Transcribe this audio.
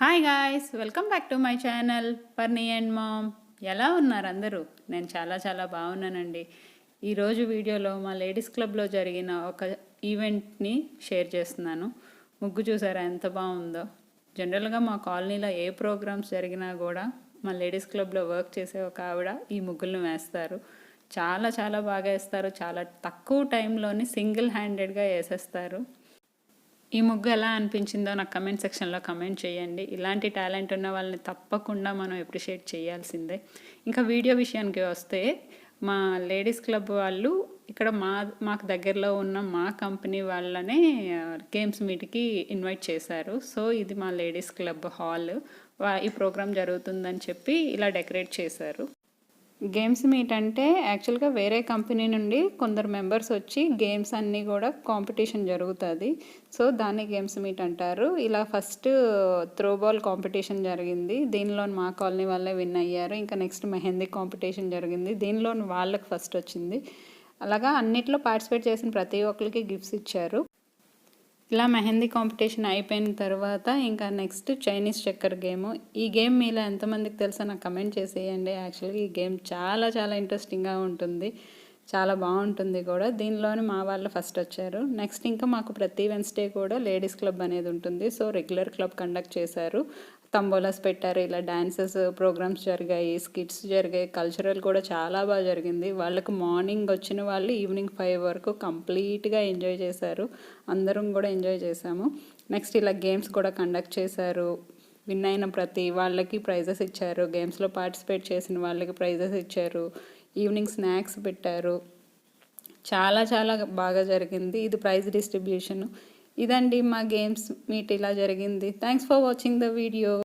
Hi guys, welcome back to my channel Parni and mom. ఎలా ఉన్నారు అందరూ? నేను చాలా చాలా బాగున్నానండి. ఈరోజు వీడియోలో మా లేడీస్ క్లబ్లో జరిగిన ఒక ఈవెంట్ని షేర్ చేస్తున్నాను. ముగ్గు చూసారా ఎంత బాగుందో. జనరల్గా మా కాలనీలో ఏ ప్రోగ్రామ్స్ జరిగినా కూడా మా లేడీస్ క్లబ్లో వర్క్ చేసే ఒక ఆవిడ ఈ ముగ్గులను వేస్తారు. చాలా చాలా బాగా వేస్తారు. చాలా తక్కువ టైంలోని సింగిల్ హ్యాండెడ్గా వేసేస్తారు. ఈ ముగ్గు ఎలా అనిపించిందో నాకు కమెంట్ సెక్షన్లో కమెంట్ చేయండి. ఇలాంటి టాలెంట్ ఉన్న వాళ్ళని తప్పకుండా మనం అప్రిషియేట్ చేయాల్సిందే. ఇంకా వీడియో విషయానికి వస్తే మా లేడీస్ క్లబ్ వాళ్ళు ఇక్కడ మాకు దగ్గరలో ఉన్న మా కంపెనీ వాళ్ళనే గేమ్స్ మీట్కి ఇన్వైట్ చేశారు. సో ఇది మా లేడీస్ క్లబ్ హాల్. ఈ ప్రోగ్రాం జరుగుతుందని చెప్పి ఇలా డెకరేట్ చేశారు. గేమ్స్ మీట్ అంటే యాక్చువల్గా వేరే కంపెనీ నుండి కొందరు మెంబర్స్ వచ్చి గేమ్స్ అన్నీ కూడా కాంపిటీషన్ జరుగుతుంది. సో దాన్ని గేమ్స్ మీట్ అంటారు. ఇలా ఫస్ట్ త్రోబాల్ కాంపిటీషన్ జరిగింది. దీనిలో మా కాలనీ వాళ్ళే విన్ అయ్యారు. ఇంకా నెక్స్ట్ మెహందీ కాంపిటీషన్ జరిగింది. దీనిలో వాళ్ళకి ఫస్ట్ వచ్చింది. అలాగా అన్నిట్లో పార్టిసిపేట్ చేసిన ప్రతి ఒక్కరికి గిఫ్ట్స్ ఇచ్చారు. ఇలా మెహందీ కాంపిటీషన్ అయిపోయిన తర్వాత ఇంకా నెక్స్ట్ చైనీస్ చక్కర్ గేమ్. ఈ గేమ్ మీలో ఎంతమందికి తెలుసో నాకు కమెంట్ చేసేయండి. యాక్చువల్గా ఈ గేమ్ చాలా చాలా ఇంట్రెస్టింగ్గా ఉంటుంది, చాలా బాగుంటుంది కూడా. దీనిలోని మా వాళ్ళు ఫస్ట్ వచ్చారు. నెక్స్ట్ ఇంకా మాకు ప్రతి వెన్స్డే కూడా లేడీస్ క్లబ్ అనేది ఉంటుంది. సో రెగ్యులర్ క్లబ్ కండక్ట్ చేశారు. తంబోలాస్ పెట్టారు, ఇలా డాన్సెస్ ప్రోగ్రామ్స్ జరిగాయి, స్కిట్స్ జరిగాయి, కల్చరల్ కూడా చాలా బాగా జరిగింది. వాళ్ళకు మార్నింగ్ వచ్చిన వాళ్ళు ఈవినింగ్ 5 వరకు కంప్లీట్గా ఎంజాయ్ చేశారు. అందరం కూడా ఎంజాయ్ చేశాము. నెక్స్ట్ ఇలా గేమ్స్ కూడా కండక్ట్ చేశారు. విన్ అయిన ప్రతి వాళ్ళకి ప్రైజెస్ ఇచ్చారు. గేమ్స్లో పార్టిసిపేట్ చేసిన వాళ్ళకి ప్రైజెస్ ఇచ్చారు. ఈవినింగ్ స్నాక్స్ పెట్టారు. చాలా చాలా బాగా జరిగింది. ఇది ప్రైజ్ డిస్ట్రిబ్యూషన్. ఇదండి మా గేమ్స్ మీట్ ఇలా జరిగింది. Thanks for watching the video.